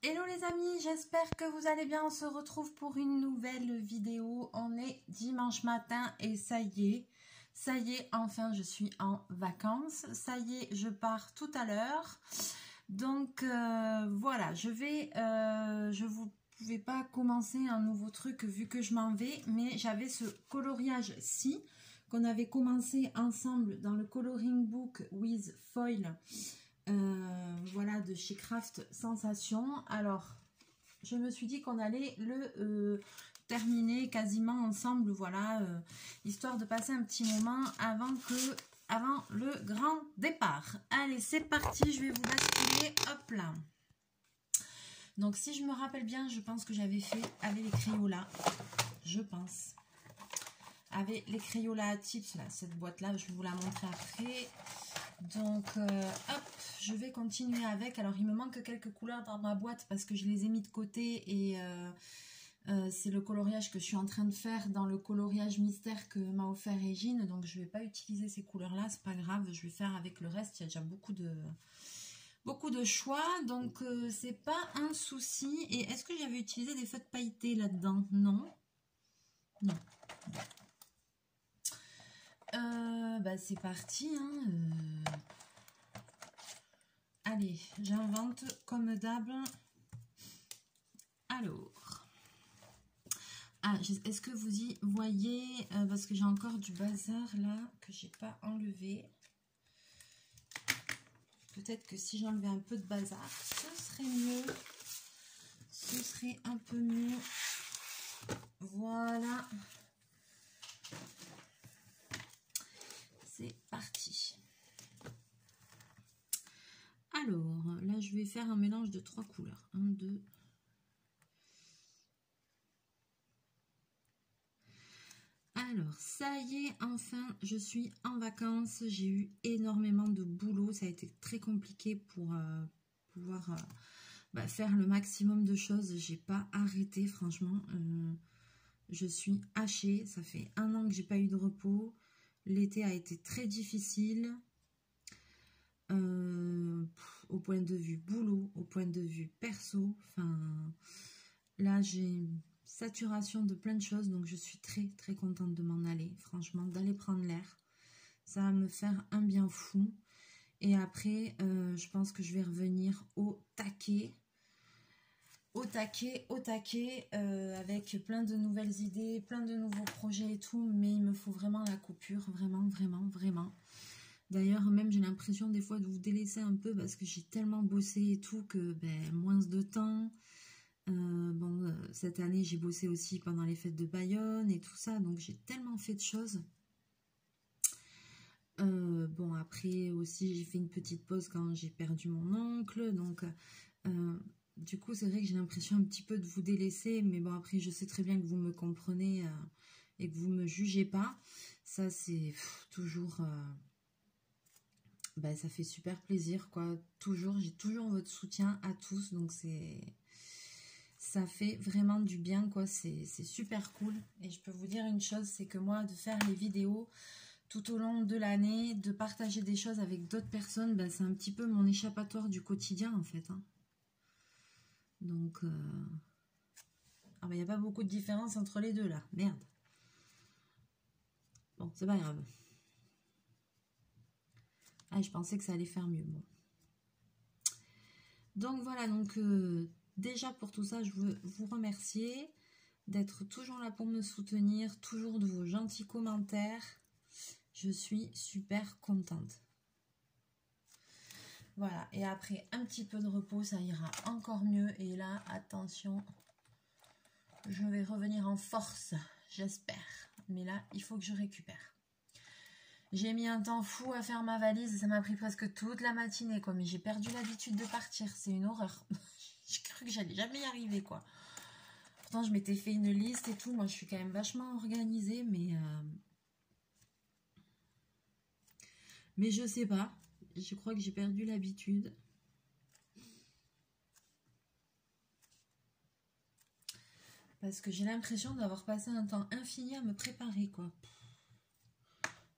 Hello les amis, j'espère que vous allez bien. On se retrouve pour une nouvelle vidéo. On est dimanche matin et ça y est, enfin je suis en vacances. Ça y est, je pars tout à l'heure. Donc voilà, je vous pouvais pas commencer un nouveau truc vu que je m'en vais, mais j'avais ce coloriage-ci qu'on avait commencé ensemble dans le coloring book with foil. Voilà, de chez Craft Sensation. Alors je me suis dit qu'on allait le terminer quasiment ensemble, voilà, histoire de passer un petit moment avant le grand départ. Allez, c'est parti, je vais vous basculer, hop là. Donc si je me rappelle bien, je pense que j'avais fait avec les Crayola, je pense, avec les Crayola Tips, là, cette boîte là, je vais vous la montrer après. Donc hop, je vais continuer avec. Alors il me manque quelques couleurs dans ma boîte parce que je les ai mis de côté et c'est le coloriage que je suis en train de faire dans le coloriage mystère que m'a offert Régine. Donc je vais pas utiliser ces couleurs là, c'est pas grave, je vais faire avec le reste. Il y a déjà beaucoup de choix, donc c'est pas un souci. Et est-ce que j'avais utilisé des feutres pailletés là-dedans? Non, non. Bah c'est parti, hein. Allez, j'invente comme d'hab. Alors, est-ce que vous y voyez, parce que j'ai encore du bazar là que j'ai pas enlevé. Peut-être que si j'enlevais un peu de bazar, ce serait mieux. Ce serait un peu mieux. Voilà. C'est parti. Alors, là, je vais faire un mélange de 3 couleurs. 1, 2. Alors, ça y est, enfin, je suis en vacances. J'ai eu énormément de boulot. Ça a été très compliqué pour pouvoir faire le maximum de choses. J'ai pas arrêté, franchement. Je suis hachée. Ça fait 1 an que j'ai pas eu de repos. L'été a été très difficile. Au point de vue boulot, au point de vue perso. Enfin, là, j'ai une saturation de plein de choses. Donc, je suis très, très contente de m'en aller. Franchement, d'aller prendre l'air. Ça va me faire un bien fou. Et après, je pense que je vais revenir au taquet. Avec plein de nouvelles idées, plein de nouveaux projets et tout. Mais il me faut vraiment la coupure. Vraiment, vraiment, vraiment. D'ailleurs, même j'ai l'impression des fois de vous délaisser un peu parce que j'ai tellement bossé et tout que moins de temps. Cette année, j'ai bossé aussi pendant les fêtes de Bayonne et tout ça. Donc, j'ai tellement fait de choses. Après aussi, j'ai fait une petite pause quand j'ai perdu mon oncle. Donc, du coup, c'est vrai que j'ai l'impression un petit peu de vous délaisser. Mais bon, après, je sais très bien que vous me comprenez et que vous ne me jugez pas. Ça, c'est toujours... ça fait super plaisir, quoi. J'ai toujours votre soutien à tous, donc ça fait vraiment du bien, quoi. C'est super cool. Et je peux vous dire une chose, c'est que moi, de faire les vidéos tout au long de l'année, de partager des choses avec d'autres personnes, c'est un petit peu mon échappatoire du quotidien, en fait, hein. Donc, il n'y a pas beaucoup de différence entre les deux, là. Merde. Bon, c'est pas grave. Ah, je pensais que ça allait faire mieux. Bon. Donc voilà, donc déjà pour tout ça, je veux vous remercier d'être toujours là pour me soutenir, toujours de vos gentils commentaires. Je suis super contente. Voilà, et après un petit peu de repos, ça ira encore mieux. Et là, attention, je vais revenir en force, j'espère. Mais là, il faut que je récupère. J'ai mis un temps fou à faire ma valise et ça m'a pris presque toute la matinée, quoi. Mais j'ai perdu l'habitude de partir, c'est une horreur. J'ai cru que j'allais jamais y arriver, quoi. Pourtant, je m'étais fait une liste et tout. Moi, je suis quand même vachement organisée, mais je sais pas. Je crois que j'ai perdu l'habitude. Parce que j'ai l'impression d'avoir passé un temps infini à me préparer, quoi.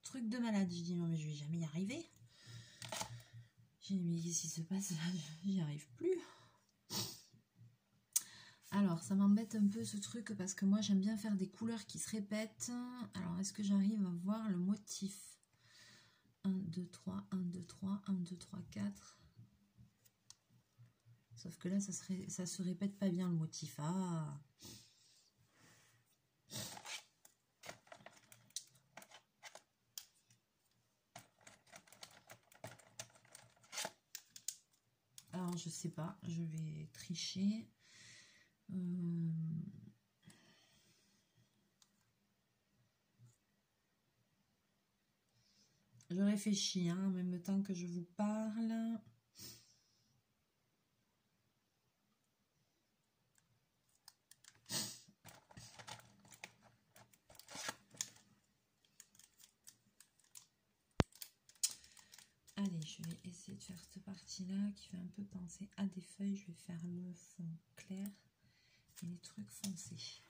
Truc de malade. Je dis non mais je vais jamais y arriver. J'ai dit mais qu'est-ce qui se passe là? J'y arrive plus. Alors, ça m'embête un peu ce truc parce que moi, j'aime bien faire des couleurs qui se répètent. Alors, est-ce que j'arrive à voir le motif? 1, 2, 3, 1, 2, 3, 1, 2, 3, 4. Sauf que là, ça se répète pas bien le motif. Ah! Alors, je sais pas. Je vais tricher. Je réfléchis en même temps que je vous parle. Allez, je vais essayer de faire cette partie-là qui fait un peu penser à des feuilles. Je vais faire le fond clair et les trucs foncés.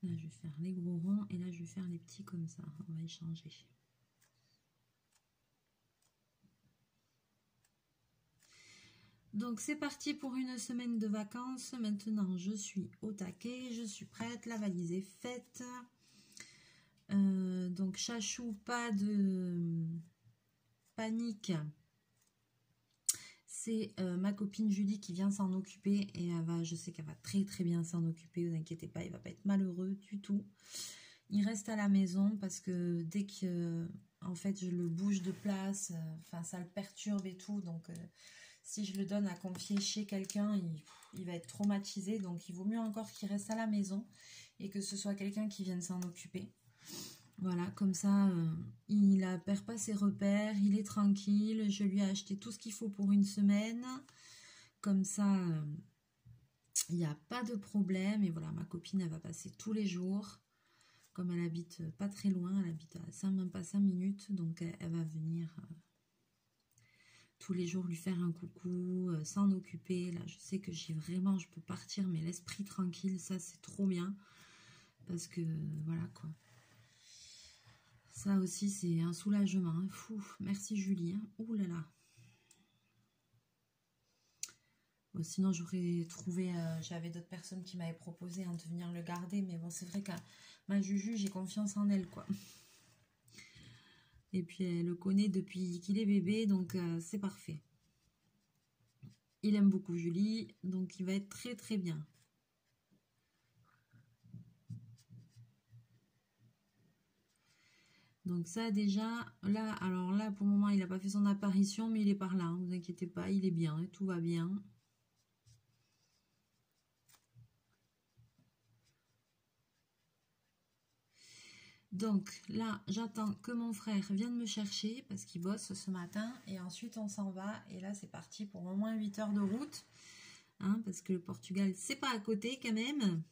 Là, je vais faire les gros ronds et là, je vais faire les petits comme ça. On va échanger. Donc, c'est parti pour une semaine de vacances. Maintenant, je suis au taquet. Je suis prête. La valise est faite. Donc, chachou, pas de panique. C'est ma copine Julie qui vient s'en occuper et je sais qu'elle va très très bien s'en occuper, vous inquiétez pas, il va pas être malheureux du tout. Il reste à la maison parce que dès que en fait je le bouge de place, ça le perturbe et tout, donc si je le donne à confier chez quelqu'un, il va être traumatisé, donc il vaut mieux encore qu'il reste à la maison et que ce soit quelqu'un qui vienne s'en occuper. Voilà, comme ça, il ne perd pas ses repères, il est tranquille. Je lui ai acheté tout ce qu'il faut pour une semaine. Comme ça, il n'y a pas de problème. Et voilà, ma copine, elle va passer tous les jours. Comme elle habite pas très loin, elle habite à même pas 5 minutes. Donc, elle va venir tous les jours lui faire un coucou, s'en occuper. Là, je sais que je peux partir, mais l'esprit tranquille, ça, c'est trop bien. Parce que, voilà, quoi. Ça aussi, c'est un soulagement. Hein. Fou, merci Julie. Hein. Ouh là là. Bon, sinon, j'aurais trouvé... j'avais d'autres personnes qui m'avaient proposé de venir le garder. Mais bon, c'est vrai que ma Juju, j'ai confiance en elle, quoi. Et puis, elle le connaît depuis qu'il est bébé. Donc, c'est parfait. Il aime beaucoup Julie. Donc, il va être très, très bien. Donc ça déjà, là, alors là pour le moment il n'a pas fait son apparition, mais il est par là, hein, vous inquiétez pas, il est bien, hein, tout va bien. Donc là, j'attends que mon frère vienne me chercher parce qu'il bosse ce matin et ensuite on s'en va. Et là c'est parti pour au moins 8 heures de route, hein, parce que le Portugal c'est pas à côté quand même.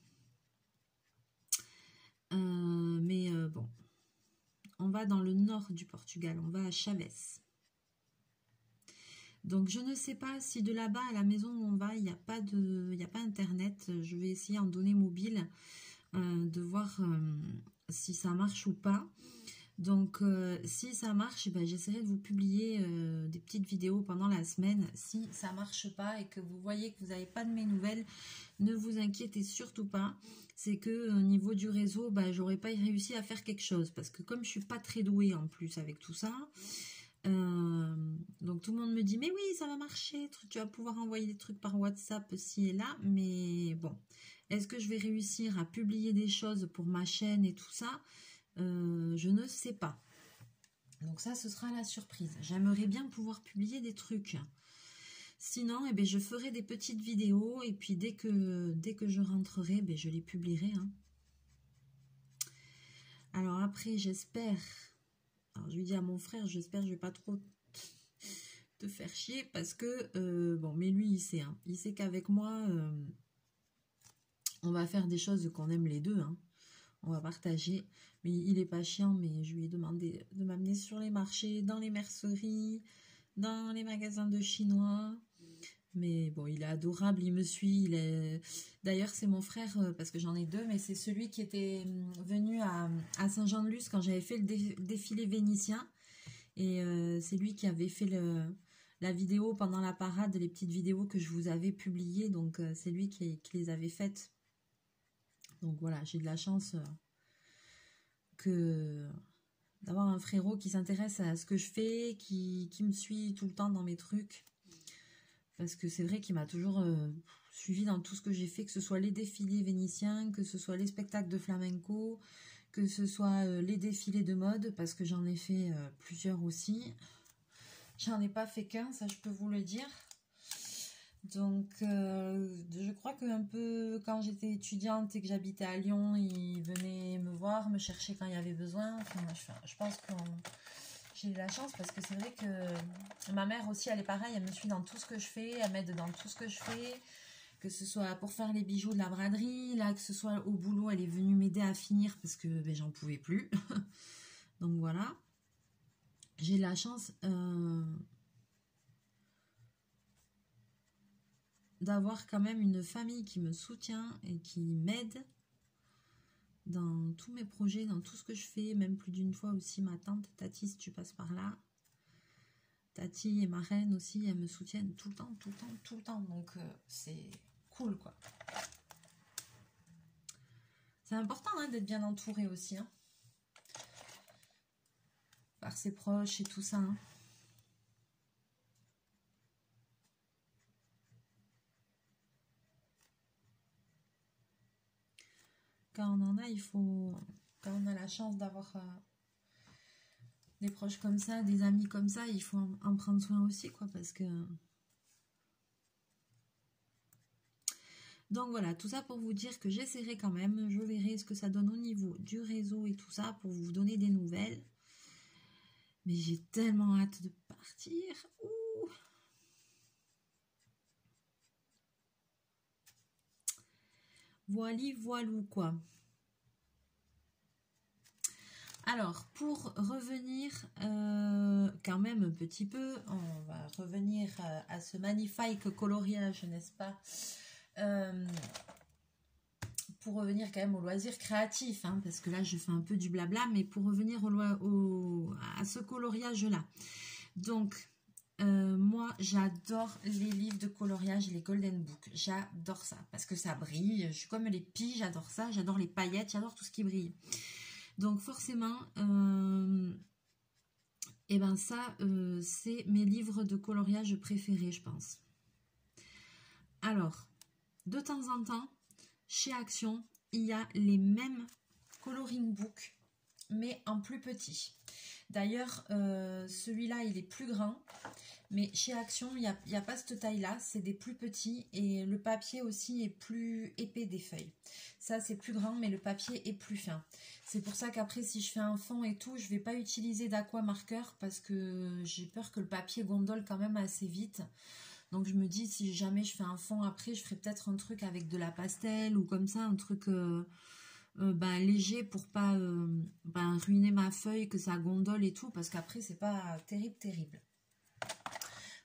Mais bon, on va dans le nord du Portugal, on va à Chaves. Donc je ne sais pas si de là-bas à la maison où on va, il n'y a pas internet. Je vais essayer en données mobiles de voir si ça marche ou pas. Donc si ça marche, ben, j'essaierai de vous publier des petites vidéos pendant la semaine. Si ça marche pas et que vous voyez que vous n'avez pas de mes nouvelles, ne vous inquiétez surtout pas. C'est que au niveau du réseau, ben, j'aurais pas réussi à faire quelque chose parce que comme je suis pas très douée en plus avec tout ça, donc tout le monde me dit mais oui ça va marcher, tu vas pouvoir envoyer des trucs par WhatsApp ci et là, mais bon, est-ce que je vais réussir à publier des choses pour ma chaîne et tout ça? Je ne sais pas. Donc ça, ce sera la surprise. J'aimerais bien pouvoir publier des trucs. Sinon, eh bien, je ferai des petites vidéos et puis dès que je rentrerai, eh bien, je les publierai. Hein. Alors après, j'espère... Alors je lui dis à mon frère, j'espère que je ne vais pas trop te faire chier parce que... bon, mais lui, il sait. Hein. Il sait qu'avec moi, on va faire des choses qu'on aime les deux. Hein. On va partager. Mais il est pas chiant, mais je lui ai demandé de m'amener sur les marchés, dans les merceries, dans les magasins de chinois. Mais bon, il est adorable, il me suit. D'ailleurs, c'est mon frère, parce que j'en ai deux, mais c'est celui qui était venu à Saint-Jean-de-Luz quand j'avais fait le défilé vénitien. Et c'est lui qui avait fait la vidéo pendant la parade, les petites vidéos que je vous avais publiées. Donc c'est lui qui les avait faites. Donc voilà, j'ai de la chance d'avoir un frérot qui s'intéresse à ce que je fais, qui me suit tout le temps dans mes trucs. Parce que c'est vrai qu'il m'a toujours suivi dans tout ce que j'ai fait, que ce soit les défilés vénitiens, que ce soit les spectacles de flamenco, que ce soit les défilés de mode, parce que j'en ai fait plusieurs aussi. J'en ai pas fait qu'un, ça je peux vous le dire. Donc je crois que un peu quand j'étais étudiante et que j'habitais à Lyon, il venait me voir, me chercher quand il y avait besoin. Enfin, je pense que j'ai eu la chance parce que c'est vrai que ma mère aussi, elle est pareille, elle me suit dans tout ce que je fais, elle m'aide dans tout ce que je fais, que ce soit pour faire les bijoux de la braderie, là, que ce soit au boulot, elle est venue m'aider à finir parce que ben, j'en pouvais plus. Donc voilà, j'ai la chance d'avoir quand même une famille qui me soutient et qui m'aide dans tous mes projets, dans tout ce que je fais, même plus d'une fois aussi ma tante, Tati, si tu passes par là. Tati et ma reine aussi, elles me soutiennent tout le temps, tout le temps, tout le temps. Donc c'est cool, quoi. C'est important hein, d'être bien entouré aussi, hein, par ses proches et tout ça. Hein. Quand on en a, il faut... Quand on a la chance d'avoir des proches comme ça, des amis comme ça, il faut en prendre soin aussi, quoi, parce que... Donc voilà, tout ça pour vous dire que j'essaierai quand même, je verrai ce que ça donne au niveau du réseau et tout ça, pour vous donner des nouvelles. Mais j'ai tellement hâte de partir. Ouh. Voilou quoi. Alors, pour revenir quand même un petit peu, on va revenir à ce magnifique coloriage, n'est-ce pas, pour revenir quand même au loisir créatif, hein, parce que là, je fais un peu du blabla, mais pour revenir à ce coloriage-là. Donc, moi, j'adore les livres de coloriage, les Golden Book. J'adore ça, parce que ça brille. Je suis comme les pies, j'adore ça. J'adore les paillettes, j'adore tout ce qui brille. Donc forcément, et ben ça, c'est mes livres de coloriage préférés, je pense. Alors, de temps en temps, chez Action, il y a les mêmes coloring books, mais en plus petit. D'ailleurs, celui-là, il est plus grand, mais chez Action, il n'y a pas cette taille-là, c'est des plus petits et le papier aussi est plus épais des feuilles. Ça, c'est plus grand, mais le papier est plus fin. C'est pour ça qu'après, si je fais un fond et tout, je ne vais pas utiliser d'aqua marqueur parce que j'ai peur que le papier gondole quand même assez vite. Donc, je me dis, si jamais je fais un fond après, je ferai peut-être un truc avec de la pastel ou comme ça, un truc... léger pour pas ruiner ma feuille, que ça gondole et tout, parce qu'après c'est pas terrible.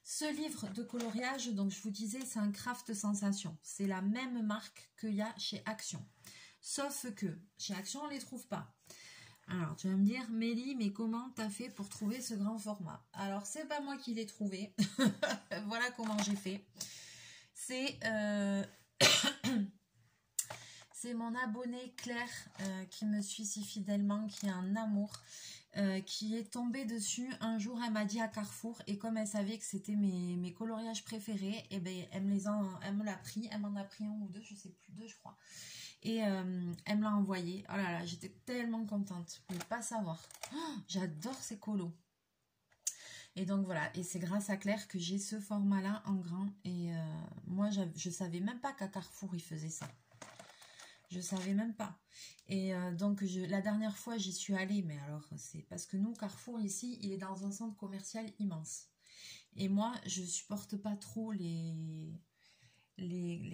Ce livre de coloriage, donc je vous disais, c'est un Craft Sensation. C'est la même marque qu'il y a chez Action. Sauf que chez Action, on ne les trouve pas. Alors, tu vas me dire, Mélie, mais comment t'as fait pour trouver ce grand format? Alors, c'est pas moi qui l'ai trouvé. Voilà comment j'ai fait. C'est... C'est mon abonnée Claire qui me suit si fidèlement, qui est un amour, qui est tombée dessus. Un jour, elle m'a dit à Carrefour, et comme elle savait que c'était mes coloriages préférés, et ben, elle me l'a pris. Elle m'en a pris un ou deux, je sais plus, deux je crois. Et elle me l'a envoyé. Oh là là, j'étais tellement contente. Vous ne pouvez pas savoir. Oh, j'adore ces colos. Et donc voilà, et c'est grâce à Claire que j'ai ce format-là en grand. Et moi, je savais même pas qu'à Carrefour, ils faisaient ça. Je savais même pas. Et donc, la dernière fois, j'y suis allée. Mais alors, c'est parce que nous, Carrefour, ici, il est dans un centre commercial immense. Et moi, je supporte pas trop les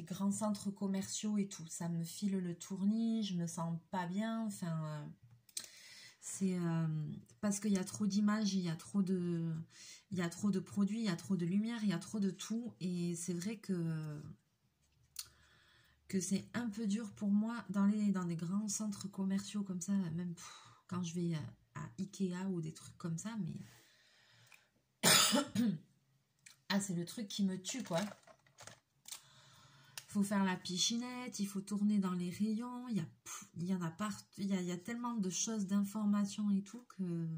grands centres commerciaux et tout. Ça me file le tournis, je me sens pas bien. Enfin, c'est parce qu'il y a trop d'images, il y a trop de produits, il y a trop de lumière, il y a trop de tout. Et c'est vrai que c'est un peu dur pour moi dans des grands centres commerciaux comme ça, même quand je vais à Ikea ou des trucs comme ça, mais Ah, c'est le truc qui me tue, quoi. Il faut faire la pichinette, il faut tourner dans les rayons, il y en a partout, il y a tellement de choses, d'informations et tout que...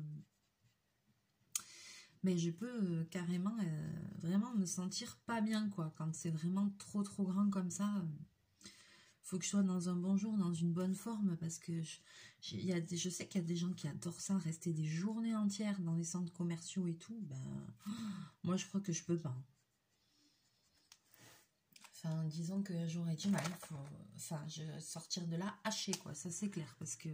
Mais je peux carrément vraiment me sentir pas bien, quoi. Quand c'est vraiment trop grand comme ça, faut que je sois dans un bon jour, dans une bonne forme, parce que je sais qu'il y a des gens qui adorent ça, rester des journées entières dans les centres commerciaux et tout. Ben, moi, je crois que je peux pas. Enfin, disons que j'aurais du mal. Enfin, je sortir de là haché, quoi. Ça, c'est clair, parce que...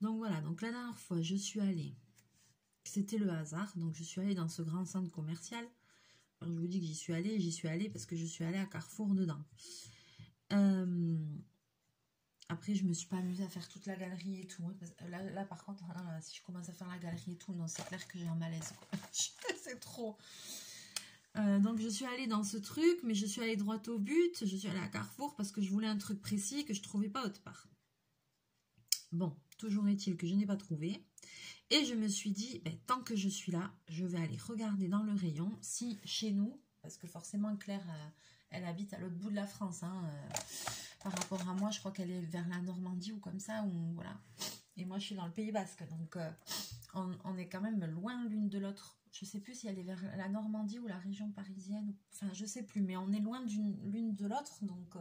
Donc voilà, donc la dernière fois, je suis allée, c'était le hasard, donc je suis allée dans ce grand centre commercial. Alors, je vous dis que j'y suis allée parce que je suis allée à Carrefour dedans. Après, je me suis pas amusée à faire toute la galerie et tout. Là par contre, si je commence à faire la galerie et tout, non, c'est clair que j'ai un malaise. C'est trop. Donc, je suis allée dans ce truc, mais je suis allée droit au but. Je suis allée à Carrefour parce que je voulais un truc précis que je trouvais pas autre part. Bon, toujours est-il que je n'ai pas trouvé. Et je me suis dit, ben, tant que je suis là, je vais aller regarder dans le rayon si chez nous, parce que forcément Claire, elle habite à l'autre bout de la France, hein, par rapport à moi, je crois qu'elle est vers la Normandie ou comme ça, ou voilà. Et moi, je suis dans le Pays Basque, donc on est quand même loin l'une de l'autre. Je sais plus si elle est vers la Normandie ou la région parisienne, enfin, je sais plus, mais on est loin l'une de l'autre, donc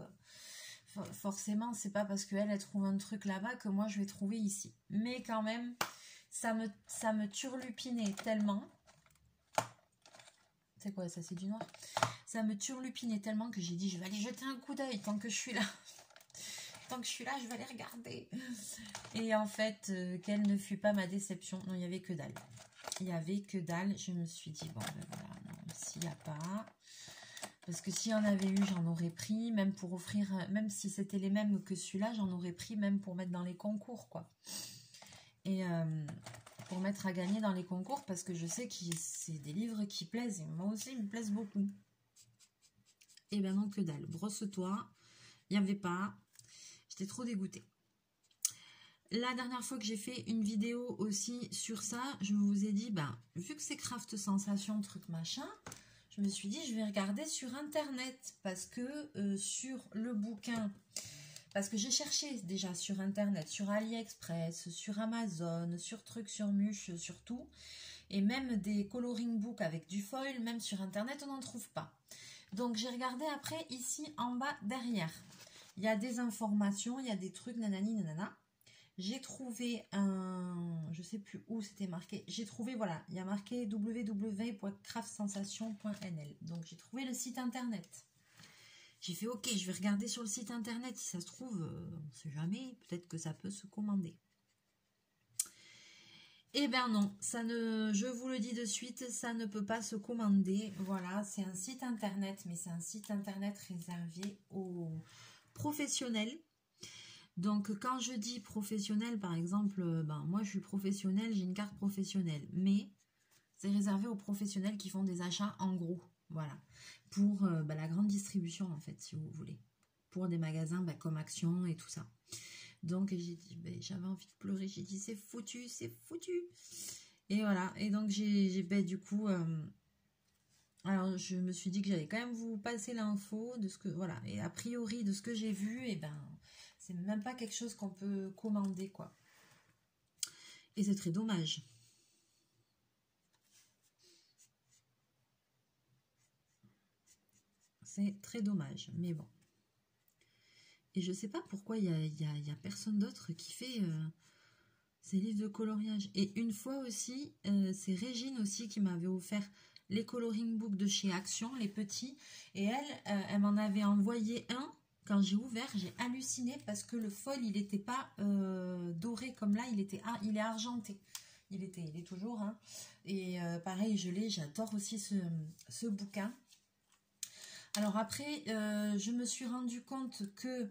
forcément, c'est pas parce qu'elle trouve un truc là-bas que moi, je vais trouver ici. Mais quand même, ça me turlupinait tellement. C'est quoi ça? C'est du noir. Ça me turlupinait tellement que j'ai dit, je vais aller jeter un coup d'œil tant que je suis là. Tant que je suis là, je vais aller regarder. Et en fait, quelle ne fut pas ma déception. Non, il n'y avait que dalle. Il n'y avait que dalle. Je me suis dit, bon, ben voilà, non, s'il n'y a pas... Parce que s'il y en avait eu, j'en aurais pris, même pour offrir, même si c'était les mêmes que celui-là, j'en aurais pris même pour mettre dans les concours, quoi. Et pour mettre à gagner dans les concours, parce que je sais que c'est des livres qui plaisent, et moi aussi, ils me plaisent beaucoup. Et ben non, que dalle. Brosse-toi, il n'y avait pas. J'étais trop dégoûtée. La dernière fois que j'ai fait une vidéo aussi sur ça, je vous ai dit, ben, vu que c'est Craft Sensation, truc machin, je me suis dit, je vais regarder sur Internet, parce que sur le bouquin, parce que j'ai cherché déjà sur Internet, sur AliExpress, sur Amazon, sur trucs, sur Muche, sur tout, et même des coloring books avec du foil, même sur Internet, on n'en trouve pas. Donc, j'ai regardé après, ici, en bas, derrière. Il y a des informations, il y a des trucs, nanani, nanana. J'ai trouvé un... Je sais plus où c'était marqué. J'ai trouvé, voilà, il y a marqué www.craftsensation.nl. Donc, j'ai trouvé le site internet. J'ai fait, ok, je vais regarder sur le site internet. Si ça se trouve, on ne sait jamais, peut-être que ça peut se commander. Eh bien non, ça ne, je vous le dis de suite, ça ne peut pas se commander. Voilà, c'est un site internet, mais c'est un site internet réservé aux professionnels. Donc, quand je dis professionnel, par exemple, ben, moi, je suis professionnelle, j'ai une carte professionnelle. Mais c'est réservé aux professionnels qui font des achats en gros. Voilà. Pour ben, la grande distribution, en fait, si vous voulez. Pour des magasins ben, comme Action et tout ça. Donc, j'ai dit, ben, j'avais envie de pleurer. J'ai dit, c'est foutu, c'est foutu. Et voilà. Et donc, j'ai ben, du coup... alors, je me suis dit que j'allais quand même vous passer l'info de ce que... Voilà. Et a priori, de ce que j'ai vu, et ben... c'est même pas quelque chose qu'on peut commander, quoi. Et c'est très dommage. C'est très dommage, mais bon. Et je sais pas pourquoi il y a personne d'autre qui fait ces livres de coloriage. Et une fois aussi, c'est Régine aussi qui m'avait offert les coloring books de chez Action, les petits. Et elle m'en avait envoyé un. Quand j'ai ouvert, j'ai halluciné parce que le foil, il n'était pas doré comme là, il est argenté. Il est toujours. Hein. Et pareil, j'adore aussi ce bouquin. Alors après, je me suis rendu compte que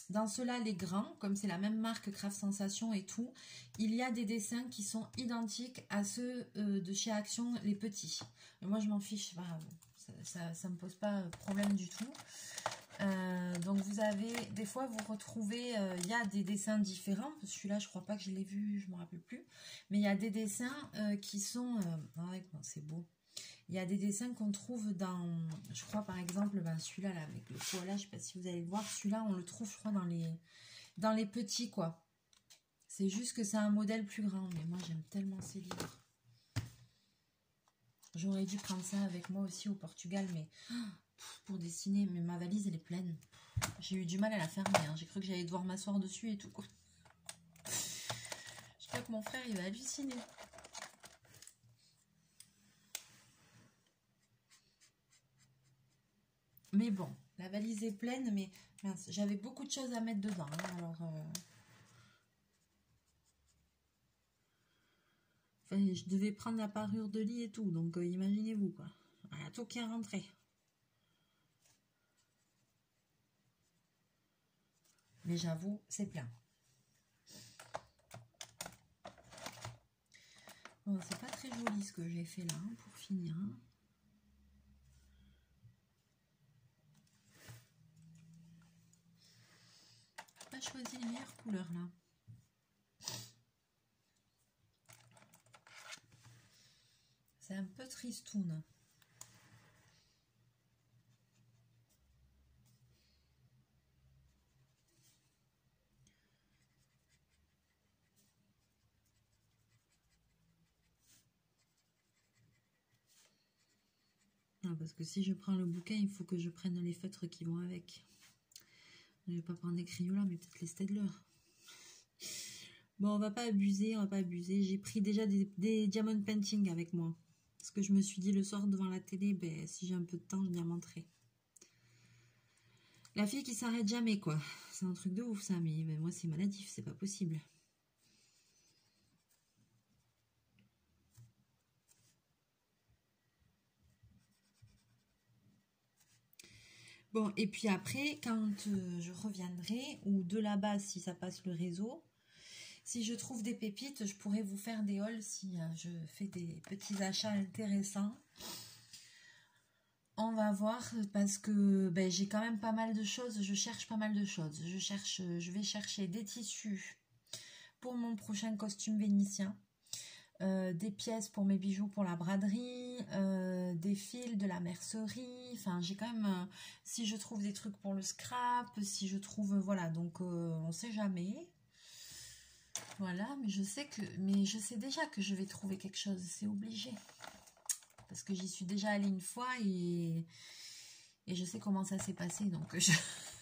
dans ceux-là, les grands, comme c'est la même marque Craft Sensation et tout, il y a des dessins qui sont identiques à ceux de chez Action, les petits. Mais moi, je m'en fiche, c'est pas grave. ça me pose pas problème du tout. Donc vous avez, des fois vous retrouvez, il y a des dessins différents. Celui-là, je crois pas que je l'ai vu, je me rappelle plus. Mais il y a des dessins qui sont, ouais, c'est beau. Il y a des dessins qu'on trouve dans, je crois par exemple, ben, celui-là là, avec le koala, je sais pas si vous allez le voir. Celui-là, on le trouve, je crois, dans les petits, quoi. C'est juste que c'est un modèle plus grand. Mais moi, j'aime tellement ces livres. J'aurais dû prendre ça avec moi aussi au Portugal, mais pour dessiner, mais ma valise, elle est pleine. J'ai eu du mal à la fermer, hein. J'ai cru que j'allais devoir m'asseoir dessus et tout, quoi. Je crois que mon frère, il va halluciner. Mais bon, la valise est pleine, mais mince, j'avais beaucoup de choses à mettre dedans, hein, alors... Enfin, je devais prendre la parure de lit et tout, donc imaginez-vous, quoi. Il y a tout qui est rentré. Mais j'avoue, c'est plein. Bon, c'est pas très joli ce que j'ai fait là, hein, pour finir. Hein. Pas choisi les meilleures couleurs là. C'est un peu tristoun. Non, parce que si je prends le bouquin, il faut que je prenne les feutres qui vont avec. Je vais pas prendre des Crayolas, mais peut-être les Staedtler. Bon, on va pas abuser, on va pas abuser. J'ai pris déjà des diamond painting avec moi. Parce que je me suis dit le soir devant la télé, ben, si j'ai un peu de temps, je diamanterai. La fille qui s'arrête jamais, quoi. C'est un truc de ouf, ça. Mais moi, c'est maladif, c'est pas possible. Bon, et puis après, quand je reviendrai, ou de là-bas, si ça passe le réseau, si je trouve des pépites, je pourrais vous faire des hauls si je fais des petits achats intéressants. On va voir, parce que ben, j'ai quand même pas mal de choses, je cherche pas mal de choses. Je vais chercher des tissus pour mon prochain costume vénitien. Des pièces pour mes bijoux pour la braderie, des fils, de la mercerie, enfin j'ai quand même, si je trouve des trucs pour le scrap, si je trouve, voilà, donc on sait jamais, voilà, mais je sais déjà que je vais trouver quelque chose, c'est obligé, parce que j'y suis déjà allée une fois et je sais comment ça s'est passé, donc je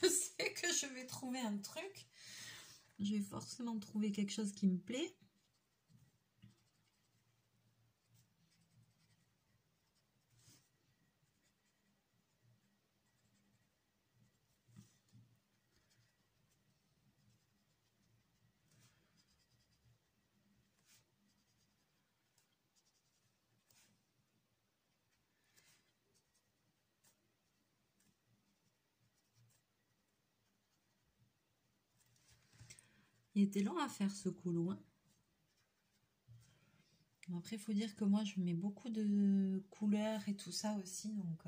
sais que je vais trouver un truc, je vais forcément trouver quelque chose qui me plaît. Il était long à faire ce coulo, hein. Après, il faut dire que moi, je mets beaucoup de couleurs et tout ça aussi. Donc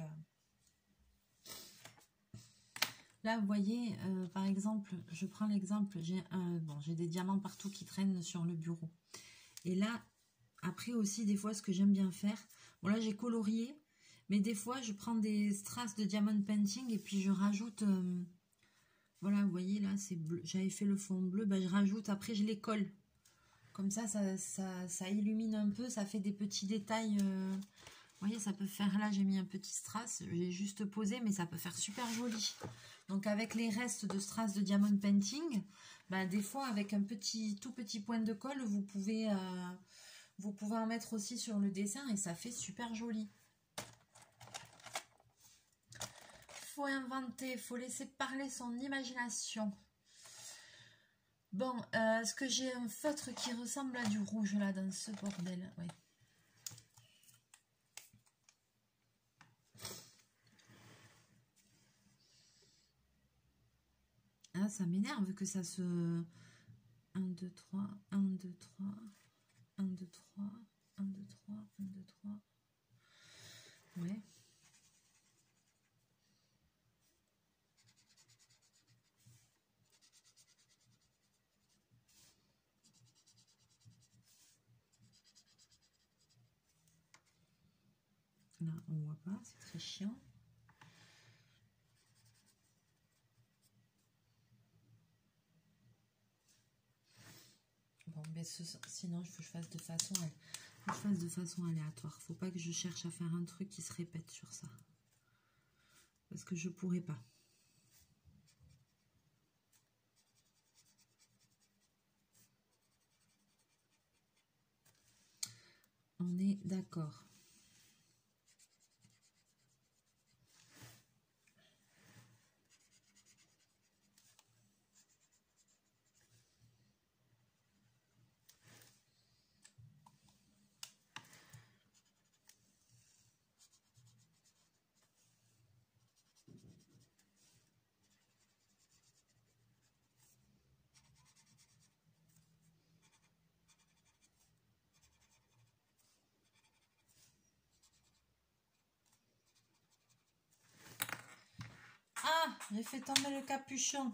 là, vous voyez, par exemple, je prends l'exemple, j'ai des diamants partout qui traînent sur le bureau. Et là, après aussi, des fois, ce que j'aime bien faire, bon là, j'ai colorié, mais des fois, je prends des strass de diamond painting et puis je rajoute, voilà, vous voyez, là, c'est bleu. J'avais fait le fond bleu, ben, je rajoute, après, je les colle. Comme ça illumine un peu, ça fait des petits détails. Vous voyez, ça peut faire, là j'ai mis un petit strass, j'ai juste posé, mais ça peut faire super joli. Donc avec les restes de strass de diamond painting, ben, des fois avec un tout petit point de colle, vous pouvez en mettre aussi sur le dessin et ça fait super joli. Faut inventer, faut laisser parler son imagination. Bon, est-ce que j'ai un feutre qui ressemble à du rouge là dans ce bordel? Oui. Ah, ça m'énerve que ça se... 1, 2, 3, 1, 2, 3, 1, 2, 3, 1, 2, 3, 1, 2, 3. Ouais. Là, on voit pas, c'est très chiant. Bon, mais sinon, il faut que je fasse de façon aléatoire. Faut pas que je cherche à faire un truc qui se répète sur ça. Parce que je pourrais pas. On est d'accord. Ah, j'ai fait tomber le capuchon.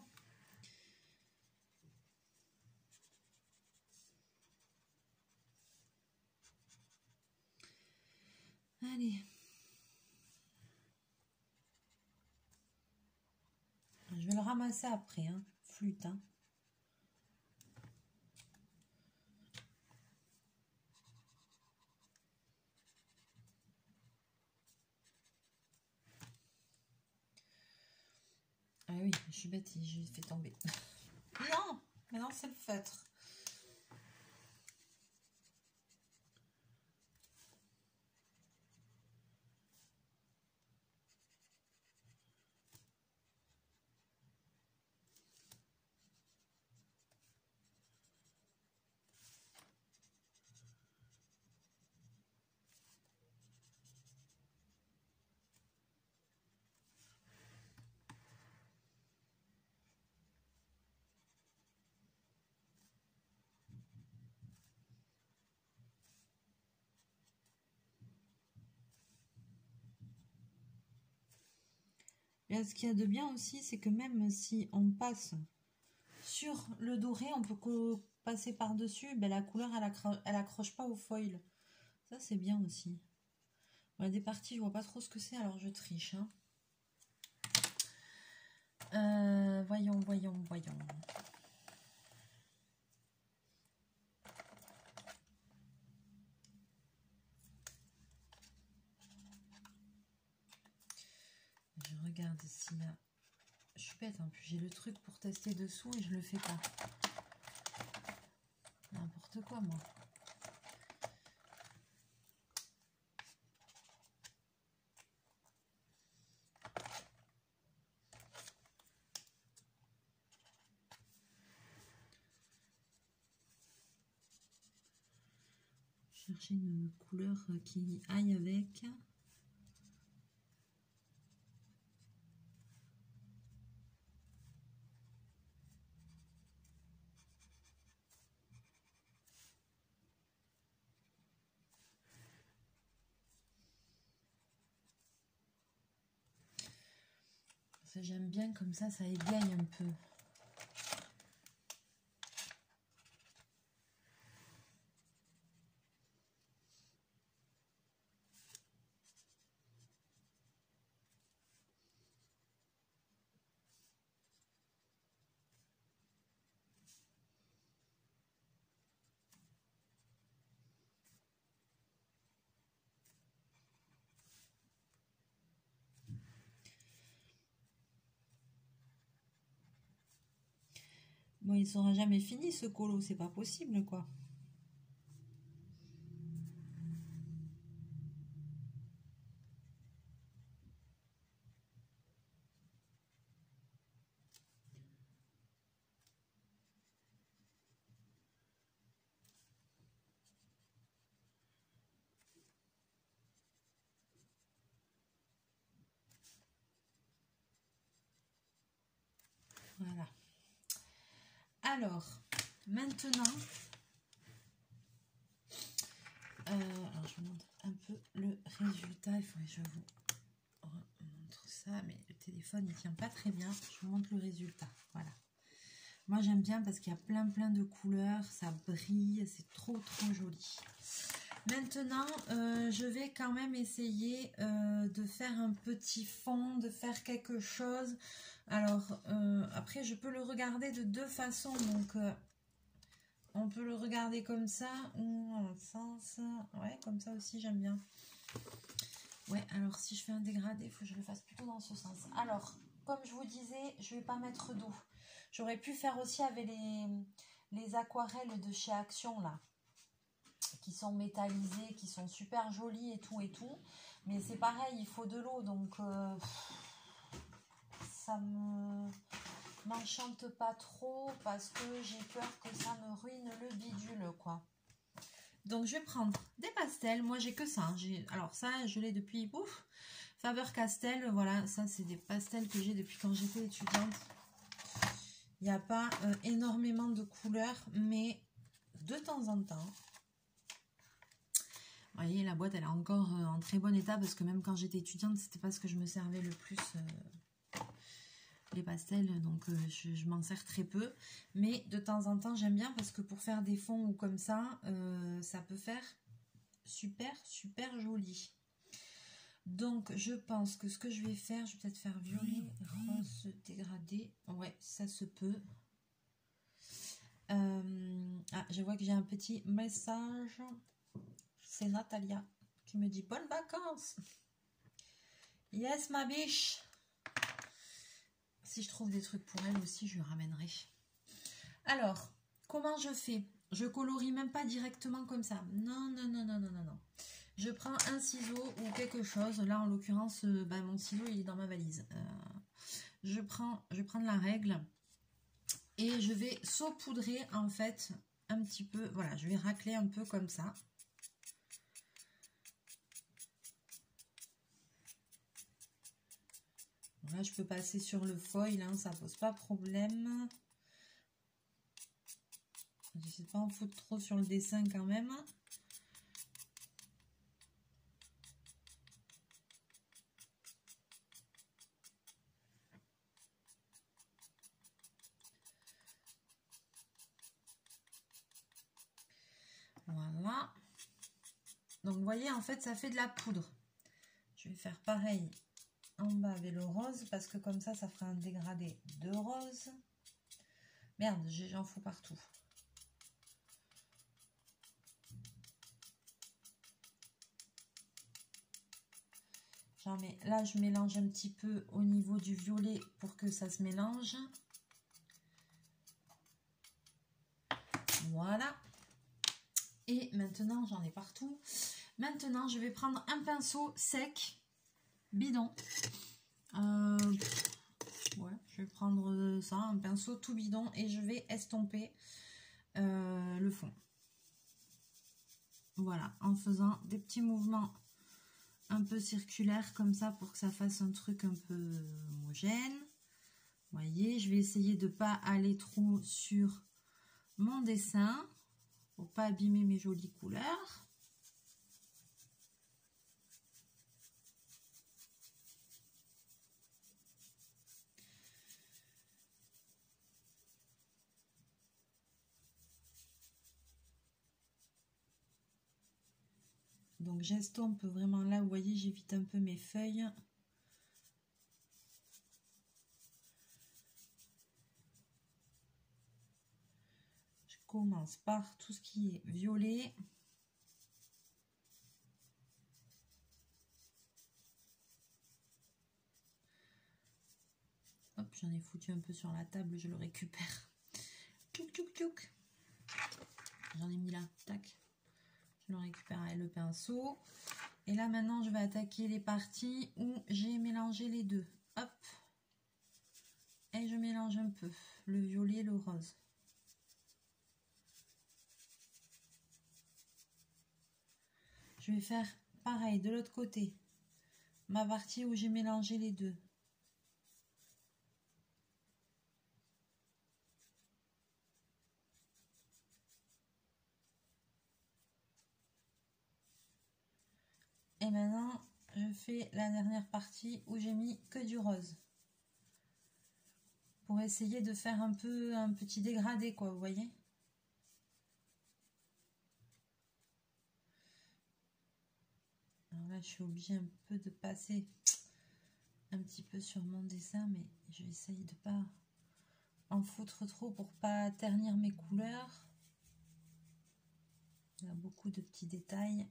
Allez. Je vais le ramasser après, hein. Flûte, hein. Ah oui, je suis bête, j'ai fait tomber. Non, mais non, c'est le feutre. Et ce qu'il y a de bien aussi, c'est que même si on passe sur le doré, on peut passer par-dessus, ben, la couleur, elle accroche pas au foil. Ça, c'est bien aussi. On a des parties, je vois pas trop ce que c'est, alors je triche. Hein. Voyons. Je regarde s'il y a... Je suis bête, en plus j'ai le truc pour tester dessous et je le fais pas. N'importe quoi, moi. Chercher une couleur qui aille avec. Ça, j'aime bien comme ça égaye un peu. Bon, il sera jamais fini ce colo, c'est pas possible quoi. Voilà. Alors, maintenant, alors je vous montre un peu le résultat. Il faut que je vous montre ça, mais le téléphone ne tient pas très bien. Je vous montre le résultat. Voilà. Moi, j'aime bien parce qu'il y a plein de couleurs, ça brille, c'est trop joli. Maintenant, je vais quand même essayer de faire un petit fond, de faire quelque chose. Alors, après, je peux le regarder de deux façons. Donc, on peut le regarder comme ça ou en sens... Ouais, comme ça aussi, j'aime bien. Ouais, alors si je fais un dégradé, il faut que je le fasse plutôt dans ce sens. Alors, comme je vous disais, je ne vais pas mettre d'eau. J'aurais pu faire aussi avec les aquarelles de chez Action, là, qui sont métallisées, qui sont super jolies et tout. Mais c'est pareil, il faut de l'eau, donc ça m'enchante pas trop parce que j'ai peur que ça me ruine le bidule, quoi. Donc, je vais prendre des pastels. Moi, j'ai que ça. Hein. Alors, ça, je l'ai depuis Faber-Castell. Voilà, ça, c'est des pastels que j'ai depuis quand j'étais étudiante. Il n'y a pas énormément de couleurs, mais de temps en temps. Vous voyez, la boîte, elle est encore en très bon état parce que même quand j'étais étudiante, c'était pas ce que je me servais le plus, les pastels. Donc, je m'en sers très peu. Mais de temps en temps, j'aime bien parce que pour faire des fonds ou comme ça, ça peut faire super, super joli. Donc, je pense que ce que je vais faire, je vais peut-être faire violet, rose dégradé. Ouais, ça se peut. Ah, je vois que j'ai un petit message. C'est Natalia qui me dit bonnes vacances. Yes, ma biche. Si je trouve des trucs pour elle aussi, je lui ramènerai. Alors, comment je fais? Je colorie même pas directement comme ça. Non, non, non, non, non, non, non. Je prends un ciseau ou quelque chose. Là, en l'occurrence, mon ciseau, il est dans ma valise. Je vais prendre la règle et je vais saupoudrer, en fait, un petit peu. Voilà, je vais racler un peu comme ça. Là, je peux passer sur le foil, hein, ça pose pas problème. J'essaie de pas en foutre trop sur le dessin quand même. Voilà. Donc, vous voyez, en fait, ça fait de la poudre. Je vais faire pareil en bas avec le rose parce que comme ça fera un dégradé de rose. Merde, j'en fous partout. J'en mets, là, je mélange un petit peu au niveau du violet pour que ça se mélange. Voilà. Et maintenant, j'en ai partout. Maintenant, je vais prendre un pinceau sec, bidon. Ouais, je vais prendre ça, un pinceau tout bidon et je vais estomper le fond. Voilà, en faisant des petits mouvements un peu circulaires comme ça pour que ça fasse un truc un peu homogène. Vous voyez, je vais essayer de ne pas aller trop sur mon dessin pour pas abîmer mes jolies couleurs. Donc j'estompe vraiment là, vous voyez, j'évite un peu mes feuilles. Je commence par tout ce qui est violet. Hop, j'en ai foutu un peu sur la table, je le récupère. Tchouk, tchouk, tchouk. J'en ai mis là, tac. Je le récupère avec le pinceau. Et là, maintenant, je vais attaquer les parties où j'ai mélangé les deux. Hop. Et je mélange un peu le violet et le rose. Je vais faire pareil de l'autre côté. Ma partie où j'ai mélangé les deux. Et maintenant, je fais la dernière partie où j'ai mis que du rose. Pour essayer de faire un peu un petit dégradé, quoi, vous voyez. Alors là, je suis obligée un peu de passer un petit peu sur mon dessin, mais je vais essayer de pas en foutre trop pour pas ternir mes couleurs. Il y a beaucoup de petits détails.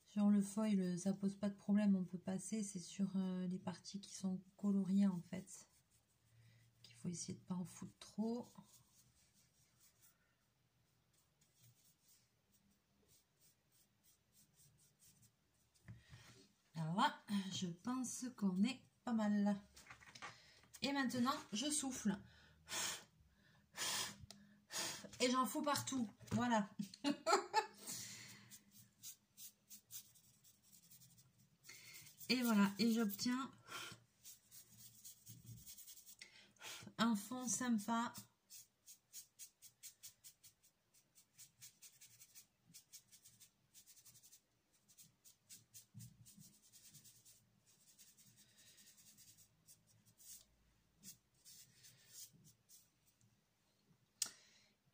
Sur le foil, ça pose pas de problème, on peut passer. C'est sur les parties qui sont coloriées en fait qu'il faut essayer de pas en foutre trop. Alors là, je pense qu'on est pas mal. Et maintenant, je souffle. Et j'en fous partout. Voilà. Et voilà. Et j'obtiens un fond sympa.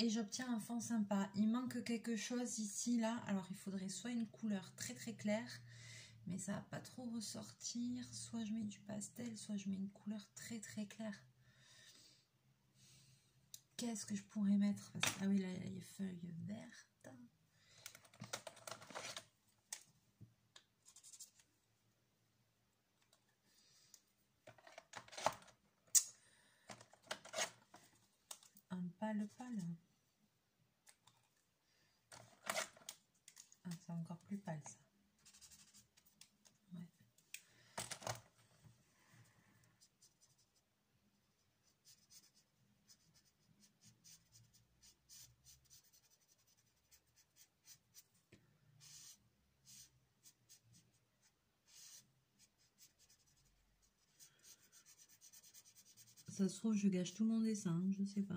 Et j'obtiens un fond sympa. Il manque quelque chose ici, là. Alors, il faudrait soit une couleur très très claire, mais ça va pas trop ressortir. Soit je mets du pastel, soit je mets une couleur très très claire. Qu'est-ce que je pourrais mettre? Ah oui, là, il y a les feuilles vertes. Un pâle. Ah, c'est encore plus pâle, ça. Ouais. Ça se trouve, je gâche tout mon dessin, je sais pas.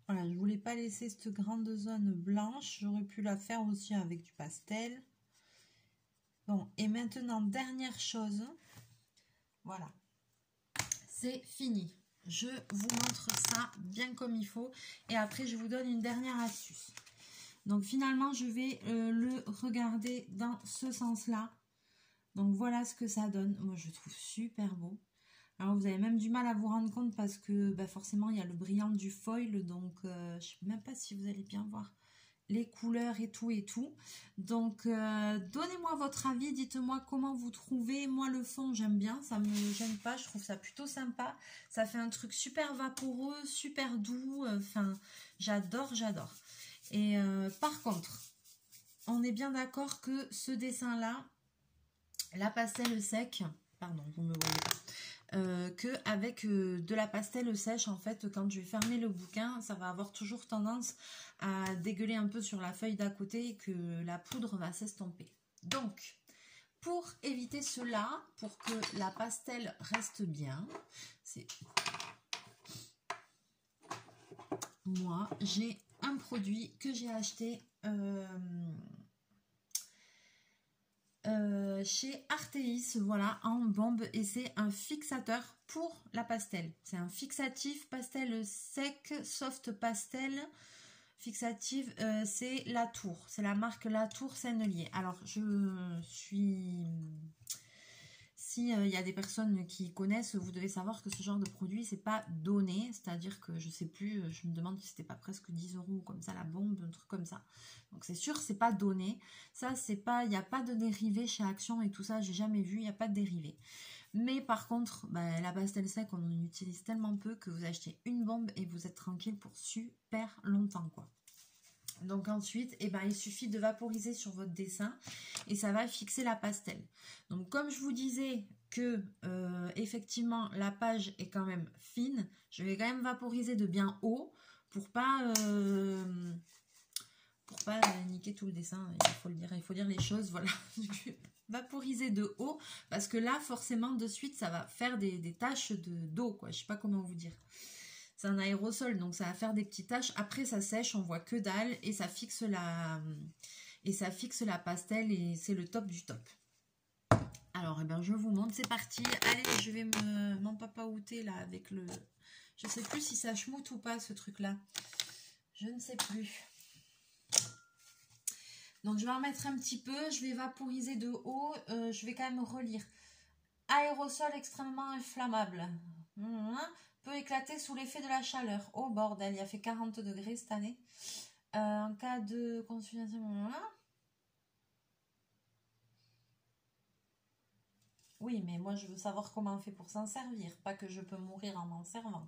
Voilà, je voulais pas laisser cette grande zone blanche. J'aurais pu la faire aussi avec du pastel. Bon, et maintenant, dernière chose. Voilà. C'est fini. Je vous montre ça bien comme il faut. Et après, je vous donne une dernière astuce. Donc, finalement, je vais le regarder dans ce sens-là. Donc, voilà ce que ça donne. Moi, je trouve super beau. Alors, vous avez même du mal à vous rendre compte parce que bah, forcément, il y a le brillant du foil. Donc, je ne sais même pas si vous allez bien voir les couleurs et tout et tout. Donc, donnez-moi votre avis. Dites-moi comment vous trouvez. Moi, le fond, j'aime bien. Ça ne me gêne pas. Je trouve ça plutôt sympa. Ça fait un truc super vaporeux, super doux. Enfin, j'adore, j'adore. Et par contre, on est bien d'accord que ce dessin-là, la pastel sec, pardon, vous me voyez pas, qu'avec de la pastel sèche, en fait, quand je vais fermer le bouquin, ça va avoir toujours tendance à dégueuler un peu sur la feuille d'à côté et que la poudre va s'estomper. Donc, pour éviter cela, pour que la pastel reste bien, c'est... Moi, j'ai un produit que j'ai acheté chez Artéis, voilà, en bombe, et c'est un fixateur pour la pastel. C'est un fixatif pastel sec, soft pastel, fixatif, c'est Latour, c'est la marque Latour Sennelier. Alors, je suis... si y a des personnes qui connaissent, vous devez savoir que ce genre de produit, c'est pas donné. C'est-à-dire que je sais plus, je me demande si c'était pas presque 10 € comme ça, la bombe, un truc comme ça. Donc c'est sûr, c'est pas donné. Ça, c'est pas, il n'y a pas de dérivé chez Action et tout ça, j'ai jamais vu, il n'y a pas de dérivé. Mais par contre, bah, la pastel sec, on en utilise tellement peu que vous achetez une bombe et vous êtes tranquille pour super longtemps, quoi. Donc ensuite, eh ben, il suffit de vaporiser sur votre dessin et ça va fixer la pastel. Donc comme je vous disais que effectivement la page est quand même fine, je vais quand même vaporiser de bien haut pour pas niquer tout le dessin. Il faut dire les choses, voilà. Vaporiser de haut parce que là forcément de suite ça va faire des taches d'eau, quoi. Je sais pas comment vous dire. C'est un aérosol, donc ça va faire des petites taches. Après, ça sèche, on voit que dalle et ça fixe la pastel et c'est le top du top. Alors, eh ben, je vous montre, c'est parti. Allez, je vais m'empapaouter là avec le... Je sais plus si ça schmoute ou pas ce truc-là. Je ne sais plus. Donc, je vais en mettre un petit peu. Je vais vaporiser de haut. Je vais quand même relire. Aérosol extrêmement inflammable. Peut éclater sous l'effet de la chaleur. Oh bordel, il a fait 40 degrés cette année. En cas de consultation... Oui, mais moi je veux savoir comment on fait pour s'en servir. Pas que je peux mourir en m'en servant.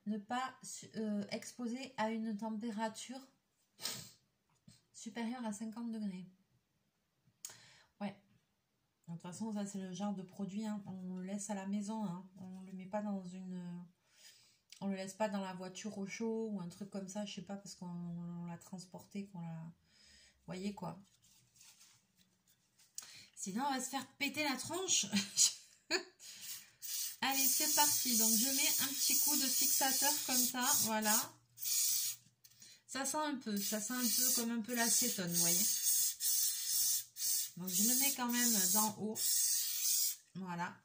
Ne pas exposer à une température supérieure à 50 degrés. Ouais. De toute façon, ça c'est le genre de produit, hein, on le laisse à la maison. Hein, on le met pas dans une... On le laisse pas dans la voiture au chaud ou un truc comme ça, je sais pas, parce qu'on l'a transporté, qu'on l'a... Vous voyez quoi. Sinon, on va se faire péter la tronche. Allez, c'est parti. Donc, je mets un petit coup de fixateur comme ça. Voilà. Ça sent un peu comme un peu l'acétone, vous voyez. Donc, je le mets quand même d'en haut. Voilà.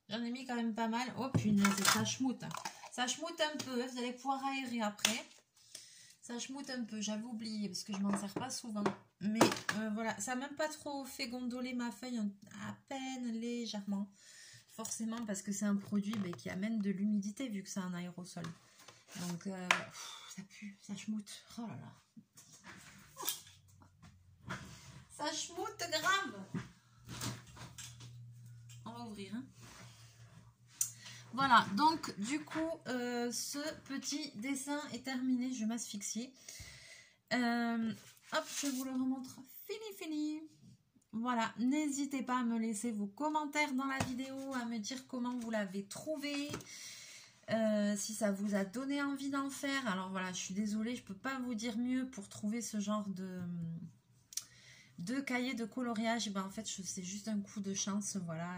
J'en ai mis quand même pas mal. Oh, punaise, ça schmoute. Ça schmoute un peu. Vous allez pouvoir aérer après. Ça schmoute un peu. J'avais oublié parce que je m'en sers pas souvent. Mais voilà. Ça n'a même pas trop fait gondoler ma feuille. À peine légèrement. Forcément parce que c'est un produit qui amène de l'humidité vu que c'est un aérosol. Donc ça pue, ça schmoute. Oh là là. Ça schmoute grave. On va ouvrir. Hein. Voilà, donc du coup, ce petit dessin est terminé. Je vais m'asphyxier. Hop, je vous le remontre. Fini. Voilà, n'hésitez pas à me laisser vos commentaires dans la vidéo, à me dire comment vous l'avez trouvé, si ça vous a donné envie d'en faire. Alors voilà, je suis désolée, je ne peux pas vous dire mieux pour trouver ce genre de cahier de coloriage. En fait, c'est juste un coup de chance, voilà.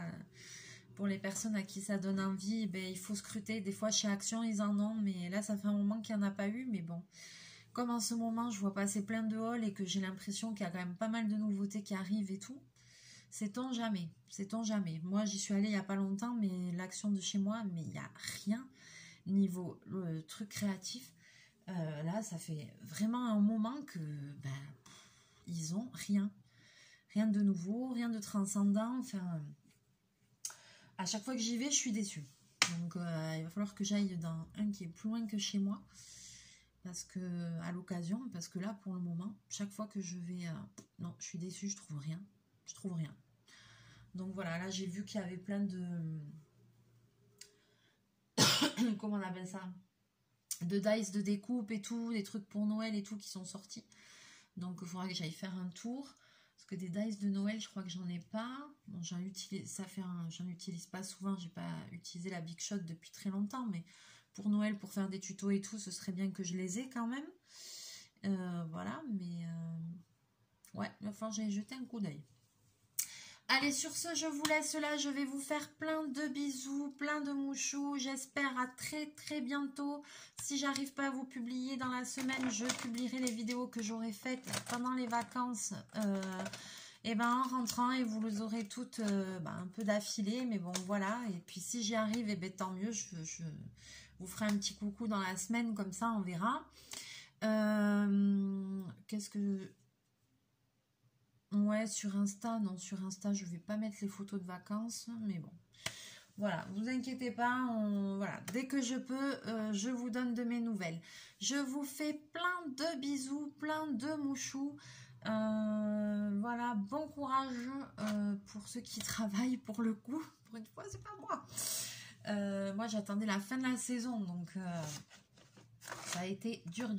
Pour les personnes à qui ça donne envie, il faut scruter. Des fois, chez Action, ils en ont, mais là, ça fait un moment qu'il n'y en a pas eu, mais bon. Comme en ce moment, je vois passer plein de hauls et que j'ai l'impression qu'il y a quand même pas mal de nouveautés qui arrivent et tout, sait-on jamais, sait-on jamais. Moi, j'y suis allée il n'y a pas longtemps, mais l'Action de chez moi, mais il n'y a rien niveau truc créatif. Là, ça fait vraiment un moment que ils ont rien. Rien de nouveau, rien de transcendant. Enfin, à chaque fois que j'y vais, je suis déçue. Donc, il va falloir que j'aille dans un qui est plus loin que chez moi. Parce que, à l'occasion, parce que là, pour le moment, chaque fois que je vais... non, je suis déçue, je trouve rien. Je trouve rien. Donc voilà, là, j'ai vu qu'il y avait plein de... comment on appelle ça? De dice de découpe et tout, des trucs pour Noël et tout qui sont sortis. Donc, il faudra que j'aille faire un tour. Parce que des dice de Noël, je crois que j'en ai pas. Bon, j'en utilise pas souvent. J'ai pas utilisé la Big Shot depuis très longtemps, mais... Pour Noël, pour faire des tutos et tout, ce serait bien que je les ai quand même. Voilà, mais... ouais, il va falloir que j'aille jeter un coup d'œil. Allez, sur ce, je vous laisse là. Je vais vous faire plein de bisous, plein de mouchous. J'espère à très bientôt. Si j'arrive pas à vous publier dans la semaine, je publierai les vidéos que j'aurai faites pendant les vacances. Et ben en rentrant, et vous les aurez toutes un peu d'affilée, mais bon voilà. Et puis si j'y arrive, et ben tant mieux, je vous ferai un petit coucou dans la semaine, comme ça on verra. Qu'est-ce que... Ouais, sur Insta, non, sur Insta, je vais pas mettre les photos de vacances, mais bon. Voilà, vous inquiétez pas, voilà, dès que je peux, je vous donne de mes nouvelles. Je vous fais plein de bisous, plein de mouchous. Voilà, bon courage pour ceux qui travaillent pour le coup. Pour une fois, c'est pas moi. Moi, j'attendais la fin de la saison, donc ça a été dur.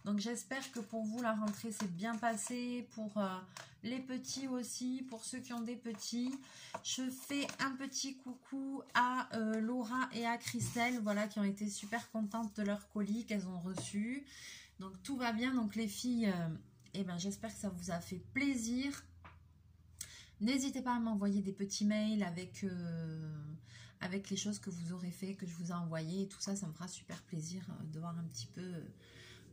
Donc j'espère que pour vous, la rentrée s'est bien passée, pour les petits aussi, pour ceux qui ont des petits. Je fais un petit coucou à Laura et à Christelle, voilà, qui ont été super contentes de leur colis qu'elles ont reçu. Donc tout va bien, donc les filles, eh ben, j'espère que ça vous a fait plaisir. N'hésitez pas à m'envoyer des petits mails avec les choses que vous aurez fait, que je vous ai envoyées, et tout ça, ça me fera super plaisir de voir un petit peu...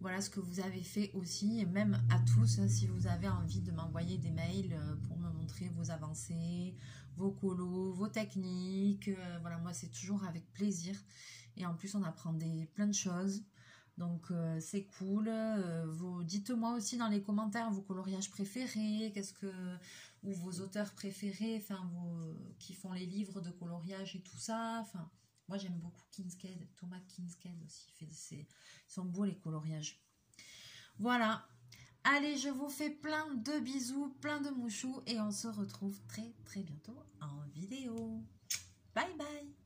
voilà ce que vous avez fait aussi, et même à tous, hein, si vous avez envie de m'envoyer des mails pour me montrer vos avancées, vos colos, vos techniques. Voilà, moi c'est toujours avec plaisir. Et en plus on apprend plein de choses. Donc c'est cool. Dites-moi aussi dans les commentaires vos coloriages préférés, ou vos auteurs préférés, enfin qui font les livres de coloriage et tout ça. Enfin, moi j'aime beaucoup Kinsked, Thomas Kinsked aussi. Ils sont beaux les coloriages. Voilà. Allez, je vous fais plein de bisous, plein de mouchous, et on se retrouve très très bientôt en vidéo. Bye bye.